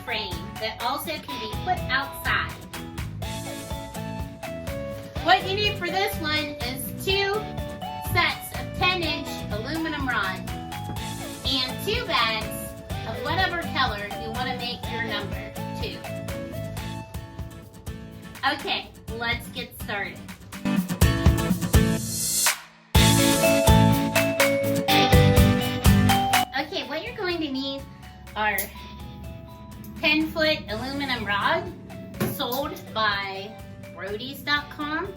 frame that also can be put outside. What you need for this one is 2 sets of 10-inch aluminum rods and 2 bags of whatever color you want to make your number to. Okay, let's get started. Okay, what you're going to need are 10-foot aluminum rod sold by Roadies.com.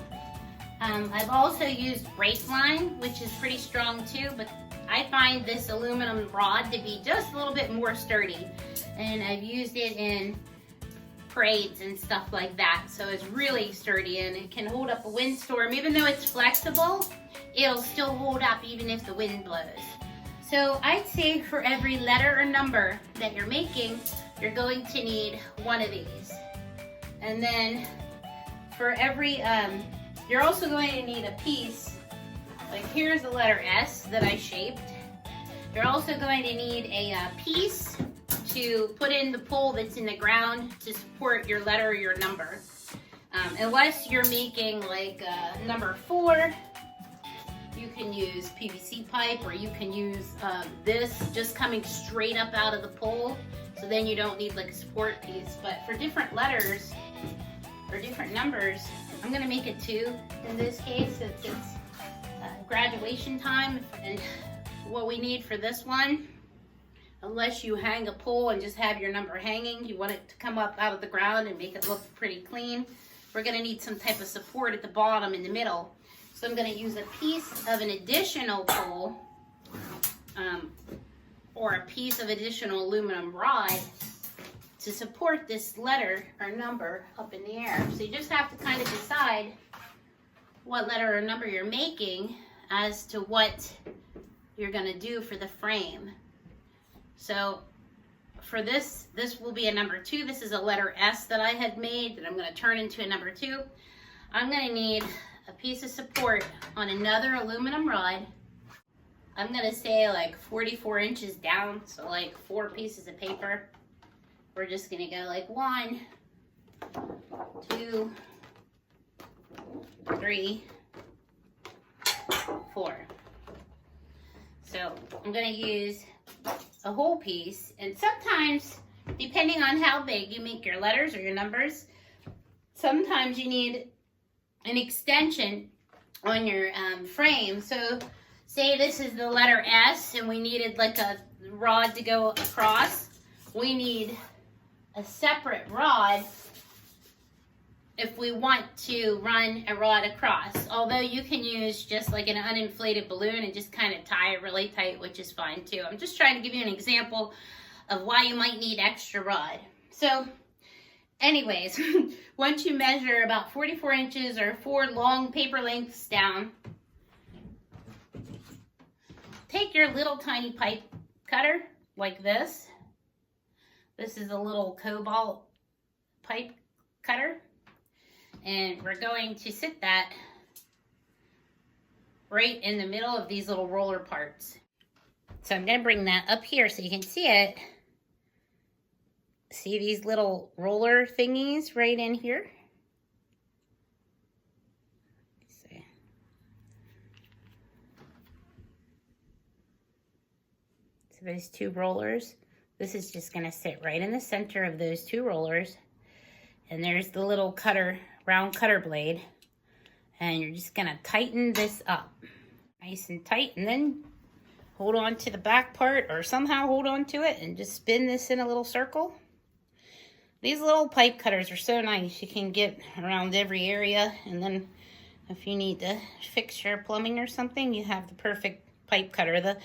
I've also used brake line, which is pretty strong too, but I find this aluminum rod to be just a little bit more sturdy, and I've used it in parades and stuff like that, so it's really sturdy and it can hold up a windstorm. Even though it's flexible, it'll still hold up even if the wind blows. So I'd say for every letter or number that you're making, you're going to need one of these. And then for every, you're also going to need a piece, like here's the letter S that I shaped. You're also going to need a piece to put in the pole that's in the ground to support your letter or your number. Unless you're making like number 4, you can use PVC pipe, or you can use this just coming straight up out of the pole, so then you don't need like a support piece. But for different letters or different numbers, I'm gonna make it 2 in this case since it's graduation time. And what we need for this one, unless you hang a pole and just have your number hanging, you want it to come up out of the ground and make it look pretty clean. We're gonna need some type of support at the bottom in the middle. So I'm gonna use a piece of an additional pole or a piece of additional aluminum rod to support this letter or number up in the air. So you just have to kind of decide what letter or number you're making as to what you're gonna do for the frame. So for this will be a number 2. This is a letter S that I had made that I'm gonna turn into a number 2. I'm gonna need a piece of support on another aluminum rod. I'm gonna say like 44 inches down, so like 4 pieces of paper. We're just gonna go like 1, 2, 3, 4. So I'm gonna use a whole piece, and sometimes, depending on how big you make your letters or your numbers, sometimes you need an extension on your frame. So say this is the letter S and we needed like a rod to go across. We need a separate rod if we want to run a rod across. Although you can use just like an uninflated balloon and just kind of tie it really tight, which is fine too. I'm just trying to give you an example of why you might need extra rod. So anyways, once you measure about 44 inches or 4 long paper lengths down, take your little tiny pipe cutter like this. This is a little cobalt pipe cutter. And we're going to sit that right in the middle of these little roller parts. So I'm going to bring that up here so you can see it. See these little roller thingies right in here? See. So those 2 rollers, this is just going to sit right in the center of those 2 rollers. And there's the little cutter, round cutter blade. And you're just going to tighten this up nice and tight, and then hold on to the back part, or somehow hold on to it and just spin this in a little circle. These little pipe cutters are so nice. You can get around every area, and then if you need to fix your plumbing or something, you have the perfect pipe cutter. The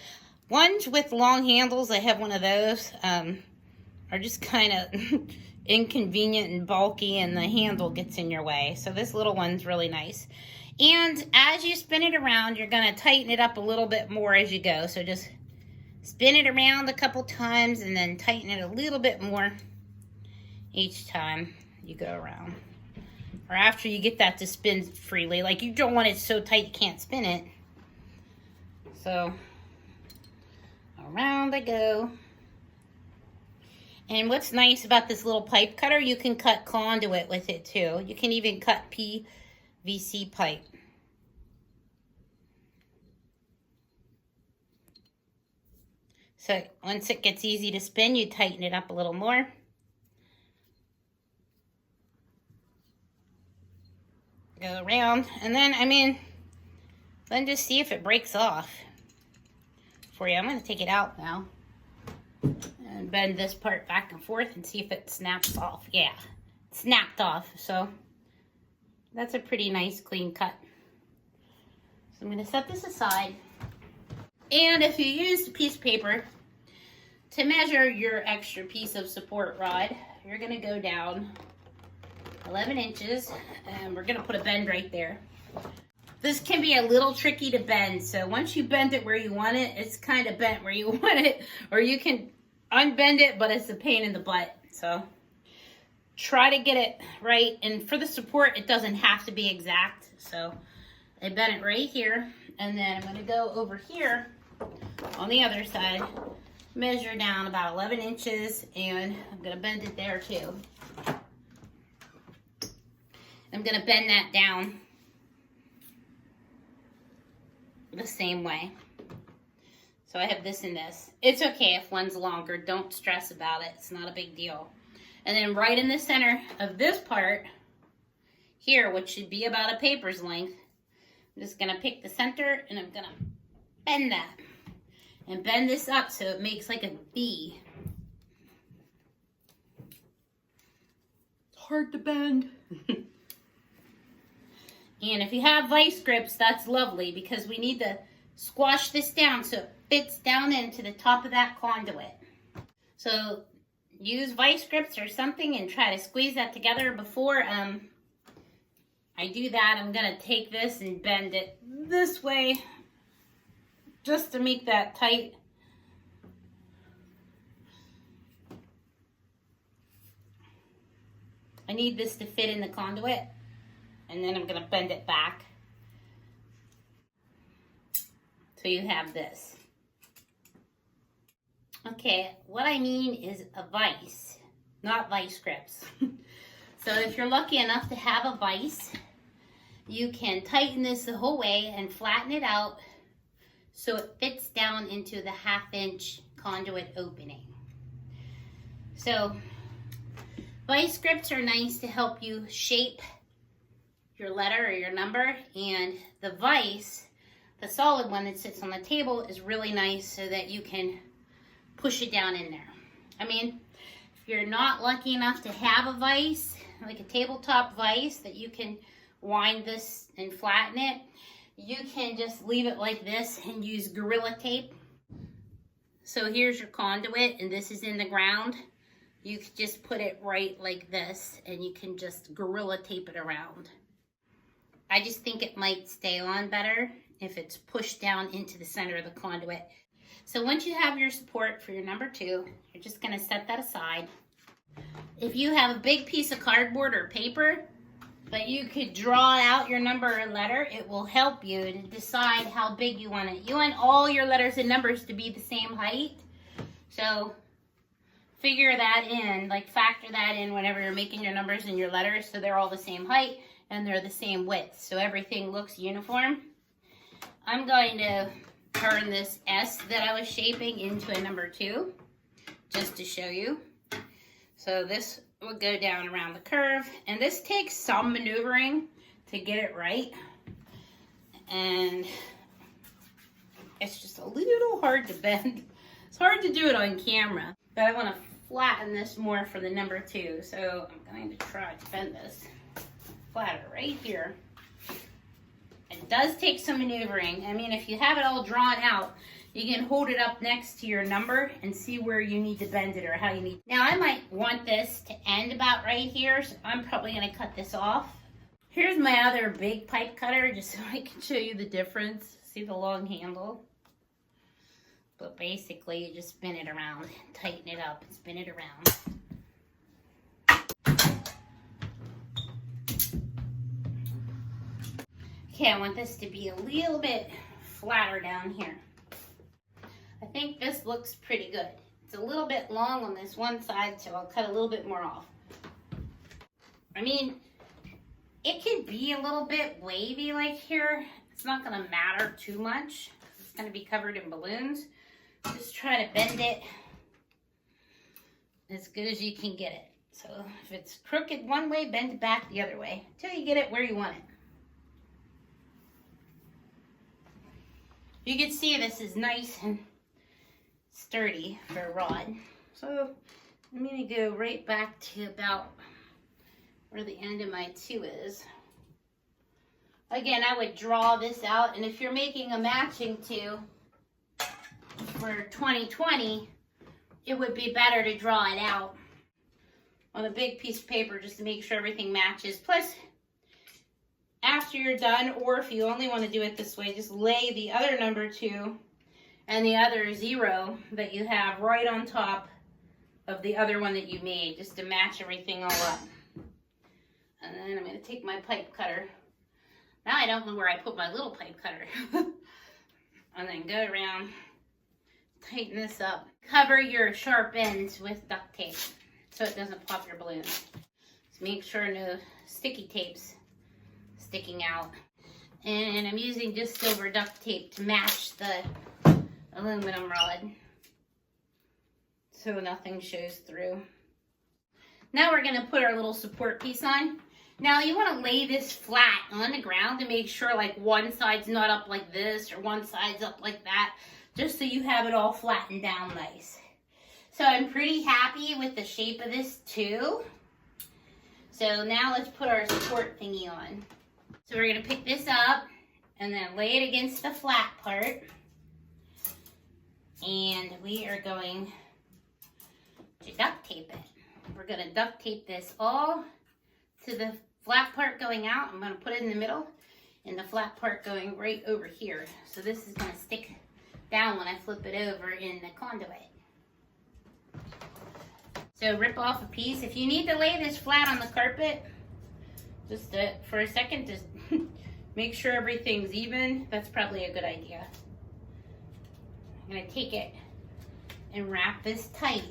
ones with long handles, I have one of those, are just kind of inconvenient and bulky, and the handle gets in your way. So this little one's really nice. And as you spin it around, you're going to tighten it up a little bit more as you go. So just spin it around a couple times and then tighten it a little bit more each time you go around. Or after you get that to spin freely. Like, you don't want it so tight you can't spin it. So around I go. And what's nice about this little pipe cutter, you can cut conduit with it too. You can even cut PVC pipe. So once it gets easy to spin, you tighten it up a little more. Go around, and then, then just see if it breaks off for you. I'm going to take it out now and bend this part back and forth and see if it snaps off. Yeah, it snapped off. So that's a pretty nice clean cut. So I'm going to set this aside. And if you used a piece of paper to measure your extra piece of support rod, you're going to go down 11 inches, and we're gonna put a bend right there. This can be a little tricky to bend, so once you bend it where you want it, it's kind of bent where you want it, or you can unbend it, but it's a pain in the butt. So try to get it right, and for the support, it doesn't have to be exact. So I bent it right here, and then I'm gonna go over here on the other side, measure down about 11 inches, and I'm gonna bend it there too. I'm going to bend that down the same way. So I have this and this. It's okay if one's longer. Don't stress about it. It's not a big deal. And then right in the center of this part here, which should be about a paper's length, I'm just going to pick the center and I'm going to bend that. And bend this up so it makes like a V. It's hard to bend. And if you have vice grips, that's lovely because we need to squash this down so it fits down into the top of that conduit. So use vice grips or something and try to squeeze that together. Before I do that, I'm going to take this and bend it this way just to make that tight. I need this to fit in the conduit. And then I'm going to bend it back. So you have this. Okay, what I mean is a vise, not vice grips. So if you're lucky enough to have a vise, you can tighten this the whole way and flatten it out so it fits down into the 1/2 inch conduit opening. So vice grips are nice to help you shape your letter or your number, and the vise, the solid one that sits on the table, is really nice so that you can push it down in there. If you're not lucky enough to have a vise, like a tabletop vise that you can wind this and flatten it, you can just leave it like this and use Gorilla Tape. So here's your conduit and this is in the ground. You could just put it right like this and you can just Gorilla Tape it around. I just think it might stay on better if it's pushed down into the center of the conduit. So once you have your support for your number 2, you're just going to set that aside. If you have a big piece of cardboard or paper that you could draw out your number or letter, it will help you to decide how big you want it. You want all your letters and numbers to be the same height. So figure that in, like factor that in whenever you're making your numbers and your letters so they're all the same height and they're the same width, so everything looks uniform. I'm going to turn this S that I was shaping into a number 2, just to show you. So this will go down around the curve, and this takes some maneuvering to get it right. And it's just a little hard to bend. It's hard to do it on camera, but I want to flatten this more for the number 2. So I'm going to try to bend this flatter right here. It does take some maneuvering. If you have it all drawn out, you can hold it up next to your number and see where you need to bend it or how you need. Now I might want this to end about right here, so I'm probably going to cut this off. Here's my other big pipe cutter, just so I can show you the difference. See the long handle? But basically you just spin it around, tighten it up, and spin it around. Okay, I want this to be a little bit flatter down here. I think this looks pretty good. It's a little bit long on this one side, so I'll cut a little bit more off. I mean, it could be a little bit wavy like here. It's not gonna matter too much. It's gonna be covered in balloons. Just try to bend it as good as you can get it. So if it's crooked one way, bend it back the other way until you get it where you want it. You can see this is nice and sturdy for a rod. So I'm gonna go right back to about where the end of my 2 is. Again, I would draw this out, and if you're making a matching 2 for 2020, it would be better to draw it out on a big piece of paper just to make sure everything matches. Plus, after you're done, or if you only want to do it this way, just lay the other number 2 and the other 0 that you have right on top of the other one that you made, just to match everything all up. And then I'm going to take my pipe cutter. Now I don't know where I put my little pipe cutter. And then go around, tighten this up. Cover your sharp ends with duct tape so it doesn't pop your balloon. Just make sure no sticky tape's sticking out. And I'm using just silver duct tape to match the aluminum rod so nothing shows through. Now we're going to put our little support piece on. Now you want to lay this flat on the ground to make sure like one side's not up like this or one side's up like that, just so you have it all flattened down nice. So I'm pretty happy with the shape of this too. So now let's put our support thingy on. So we're going to pick this up and then lay it against the flat part. And we are going to duct tape it. We're going to duct tape this all to the flat part going out. I'm going to put it in the middle and the flat part going right over here. So this is going to stick down when I flip it over in the conduit. So rip off a piece. If you need to lay this flat on the carpet, just for a second, just make sure everything's even. That's probably a good idea. I'm going to take it and wrap this tight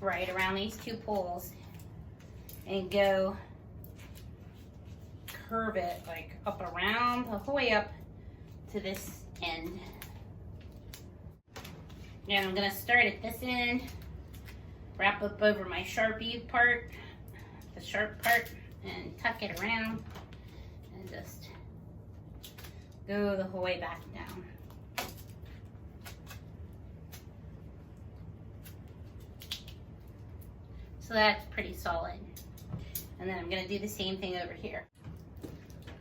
right around these 2 poles and go curve it like up around the whole way up to this end. And I'm going to start at this end, wrap up over my Sharpie part, the sharp part, and tuck it around and just go the whole way back down. So that's pretty solid. And then I'm going to do the same thing over here.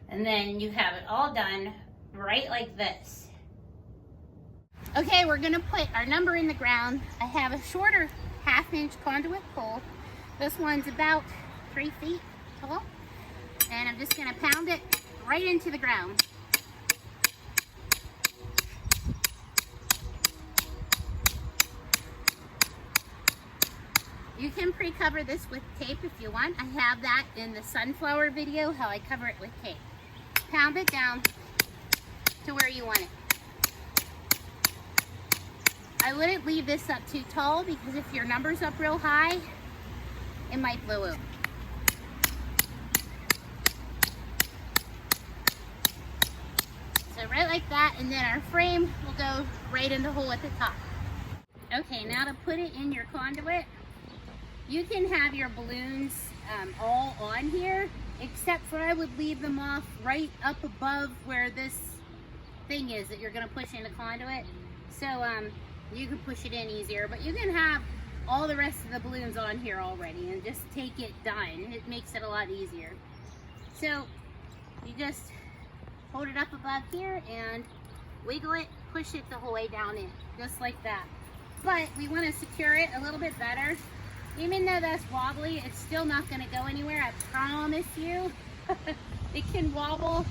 And then you have it all done right like this. Okay, we're going to put our number in the ground. I have a shorter 1/2-inch conduit pole. This one's about 3 feet tall. And I'm just going to pound it right into the ground. You can pre-cover this with tape if you want. I have that in the sunflower video, how I cover it with tape. Pound it down to where you want it. I wouldn't leave this up too tall because if your number's up real high, it might blow over. So right like that, and then our frame will go right in the hole at the top. Okay, now to put it in your conduit, you can have your balloons all on here, except for I would leave them off right up above where this thing is that you're going to push in the conduit. So you can push it in easier, but you can have all the rest of the balloons on here already and just take it done. It makes it a lot easier. So you just hold it up above here and wiggle it, push it the whole way down in, just like that. But we want to secure it a little bit better. Even though that's wobbly, it's still not going to go anywhere, I promise you. It can wobble,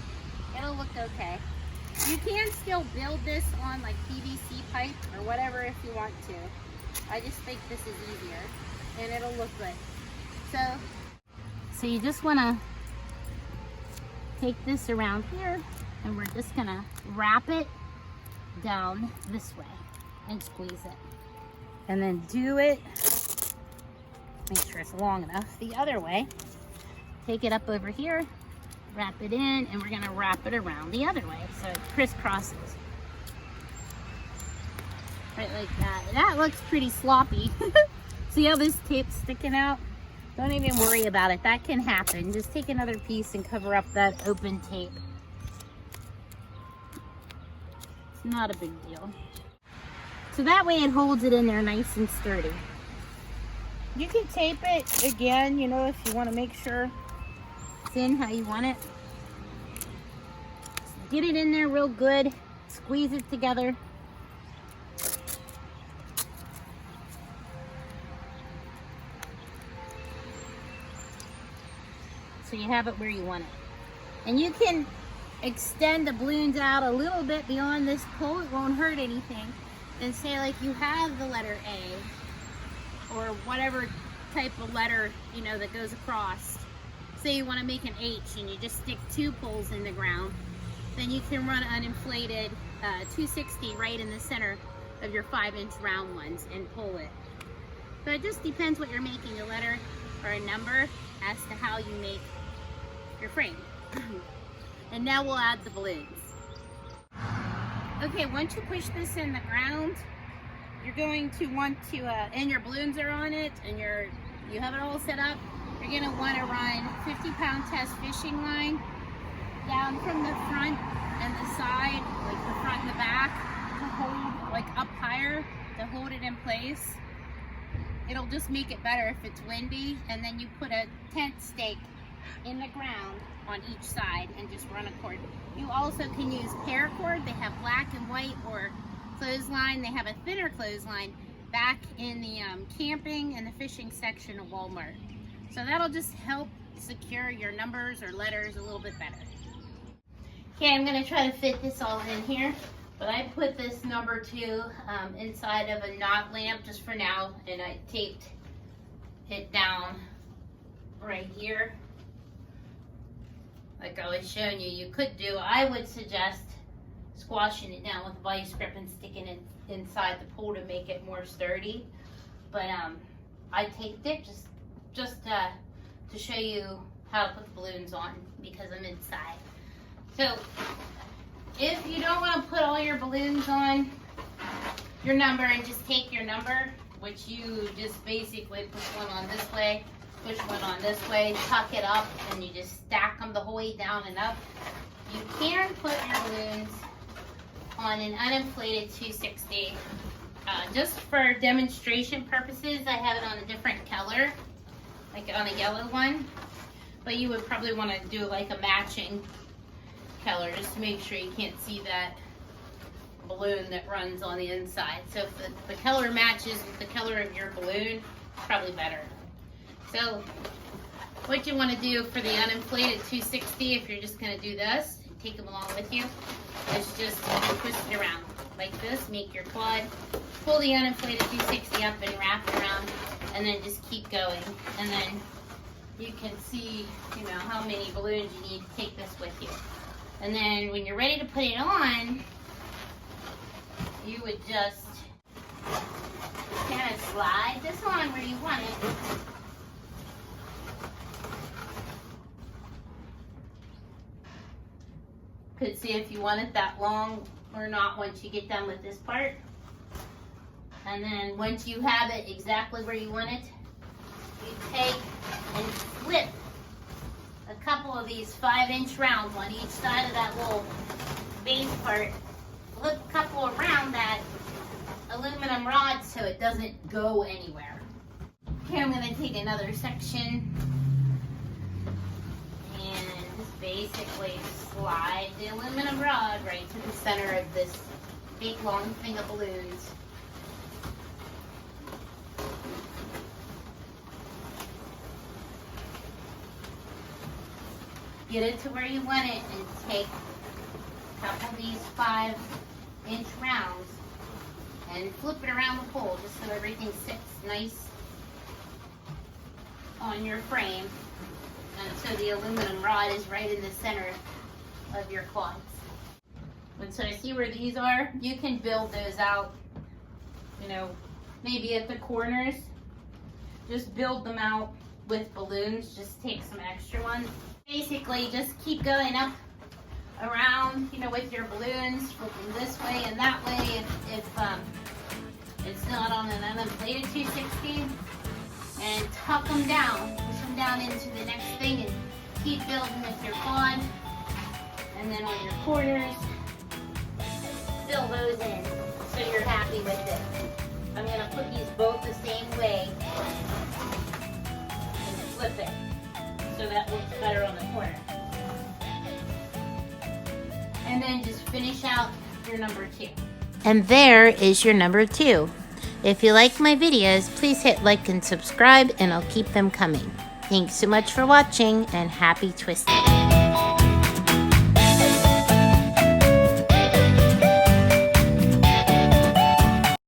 it'll look okay. You can still build this on like PVC pipe or whatever if you want to. I just think this is easier and it'll look good. So you just want to take this around here and we're just going to wrap it down this way and squeeze it. And then do it, make sure it's long enough the other way. Take it up over here, wrap it in, and we're gonna wrap it around the other way so it crisscrosses. Right like that. That looks pretty sloppy. See how this tape's sticking out? Don't even worry about it. That can happen. Just take another piece and cover up that open tape. It's not a big deal. So that way it holds it in there nice and sturdy. You can tape it again, you know, if you want to make sure it's in how you want it. Get it in there real good. Squeeze it together. So you have it where you want it. And you can extend the balloons out a little bit beyond this pole. It won't hurt anything. And say like you have the letter A or whatever type of letter, you know, that goes across. Say you want to make an H and you just stick 2 poles in the ground. Then you can run uninflated 260 right in the center of your 5-inch round ones and pull it. So it just depends what you're making, a letter or a number, as to how you make your frame. And now we'll add the balloons. Okay, once you push this in the ground, you're going to want to, and your balloons are on it, and you have it all set up, you're gonna want to run 50-pound test fishing line down from the front and the side, like the front and the back, to hold, like up higher, to hold it in place. It'll just make it better if it's windy, and then you put a tent stake in the ground on each side and just run a cord. You also can use paracord. They have black and white, or clothesline. They have a thinner clothesline back in the camping and the fishing section of Walmart. So that'll just help secure your numbers or letters a little bit better. Okay, I'm gonna try to fit this all in here, but I put this number 2 inside of a knot lamp just for now, and I taped it down right here. Like I was showing you, you could do. I would suggest squashing it down with a vice grip and sticking it inside the pole to make it more sturdy. But I taped it just to show you how to put the balloons on, because I'm inside. So if you don't want to put all your balloons on your number and just take your number, which you just basically push one on this way, push one on this way, tuck it up, and you just stack them the whole way down and up. You can put your balloons on an uninflated 260. Just for demonstration purposes, I have it on a different color, like on a yellow one. But you would probably want to do like a matching color, just to make sure you can't see that balloon that runs on the inside. So if the color matches with the color of your balloon, it's probably better. So what you want to do for the uninflated 260, if you're just going to do this, take them along with you, is just twist it around like this, make your quad, pull the uninflated 260 up and wrap it around, and then just keep going. And then you can see, you know, how many balloons you need to take this with you. And then when you're ready to put it on, you would just kind of slide this on where you want it. Could see if you want it that long or not once you get done with this part. And then once you have it exactly where you want it, you take and flip a couple of these 5-inch rounds on each side of that little base part. Flip a couple around that aluminum rod so it doesn't go anywhere. Okay, I'm going to take another section and just basically slide the aluminum rod right to the center of this big long thing of balloons. Get it to where you want it and take a couple of these 5-inch rounds and flip it around the pole just so everything sits nice on your frame, and so the aluminum rod is right in the center of your quads. And so I see where these are. You can build those out, you know, maybe at the corners. Just build them out with balloons. Just take some extra ones. Basically, just keep going up around, you know, with your balloons, flip them this way and that way if it's not on an uninflated 216, and tuck them down, push them down into the next thing, and keep building with your quad. And then on your corners, fill those in so you're happy with it. I'm going to put these both the same way and flip it so that looks better on the corner. And then just finish out your number 2. And there is your number 2. If you like my videos, please hit like and subscribe, and I'll keep them coming. Thanks so much for watching, and happy twisting.